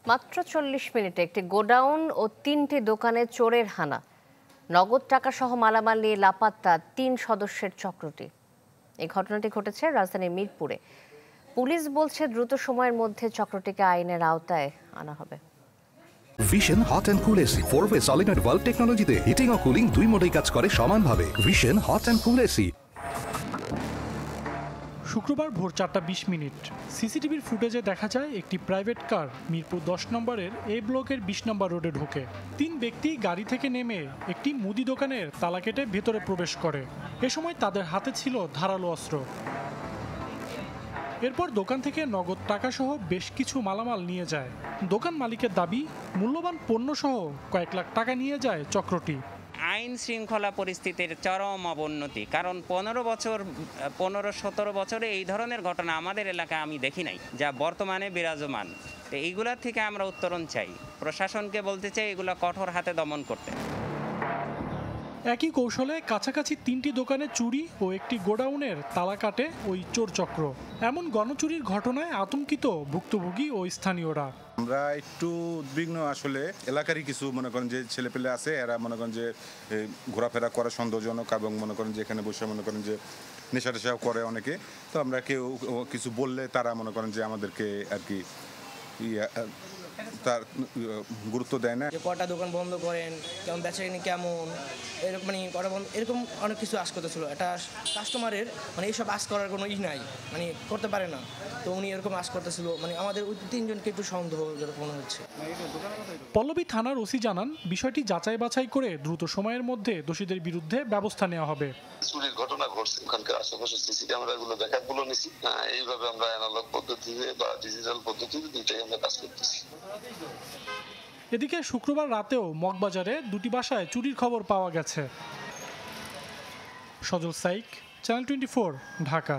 মাত্র ৪০ মিনিটে একটি গোডাউন ও ৩টি দোকানে চোরের হানা। নগদ টাকা সহ মালামাল নিয়ে লাপাত্তা ৩ সদস্যের চক্রটি। এই ঘটনাটি ঘটেছে রাজধানীর মিরপুরে। পুলিশ বলছে দ্রুত সময়ের মধ্যে চক্রটিকে আইনের আওতায় আনা হবে। Vision hot and cool AC 4-ওয়ে সলিনয়েড ভালভ টেকনোলজিতে হিটিং ও কুলিং দুই মোডেই কাজ করে সমানভাবে। Vision hot and cool AC. শুক্রবার ভোর 4:20 সিসিটিভির ফুটেজে দেখা যায় একটি প্রাইভেট কার মিরপুর 10 নম্বরের এ ব্লকের 20 নম্বর রোডে ঢোকে। 3 ব্যক্তি গাড়ি থেকে নেমে একটি মুদি দোকানের তালা কেটে ভেতরে প্রবেশ করে। এ সময় তাদের হাতে ছিল ধারালো অস্ত্র। এরপর দোকান থেকে নগদ টাকা সহ বেশ কিছু মালামাল নিয়ে যায়। দোকান মালিকের দাবি, মূল্যবান পণ্য সহ কয়েক লাখ টাকা নিয়ে যায় চক্রটি। আইন শৃঙ্খলা পরিস্থিতির চরম অবনতি, কারণ 15-17 বছরে এই ধরনের ঘটনা আমাদের এলাকায় আমি দেখি নাই, যা বর্তমানে বিরাজমান। তো এইগুলার থেকে আমরা উত্তরণ চাই, প্রশাসনকে বলতে চাই এগুলা কঠোর হাতে দমন করতে। একই কৌশলে কাছাকাছি 3টি দোকানে চুরি ও একটি গোডাউনের তালা কাটে ওই চোর চক্র। এমন গণচুরির ঘটনায় আতঙ্কিত ভুক্তভোগী ও স্থানীয়রা। আমরা একটু উদ্বিগ্ন, আসলে এলাকারই কিছু মনে করেন যে ছেলেপেলে আছে, এরা মনে করেন যে ঘোরাফেরা করা সন্দেহজনক, এবং মনে করেন যে এখানে বসে মনে করেন যে নেশা টেশাও করে অনেকে। তো আমরা কেউ কিছু বললে তারা মনে করেন যে আমাদেরকে আর কি তার গুরুত্ব দেয় না। কটা দোকান বন্ধ করেন, কেমন বেচাকেনি কেমন, এরকম মানে কটা বন্ধ, এরকম অনেক কিছু আশ করতেছিল। একটা কাস্টমারের মানে এইসব আশ করার কোনো নাই, মানে করতে পারে না। তো উনি এরকম আশ করতেছিল, মানে আমাদের ওই 3জনকে একটু সন্দেহ মনে হচ্ছে। পল্লবী থানার ওসি জানান, বিষয়টি যাচাই বাছাই করে দ্রুত সময়ের মধ্যে দোষীদের বিরুদ্ধে ব্যবস্থা নেওয়া হবে। চুরির ঘটনা ঘটছে, ওখানকার আশেপাশে সিসি ক্যামেরাগুলো ব্যাকআপগুলো নিছি। এইভাবে আমরা অ্যানালগ পদ্ধতিতে বা ডিজিটাল পদ্ধতিতে দুইটাই আমরা কাজ করতেছি। এদিকে শুক্রবার রাতেও মগবাজারে 2টি বাসায় চুরির খবর পাওয়া গেছে। সজল সাইক, চ্যানেল 24, ঢাকা।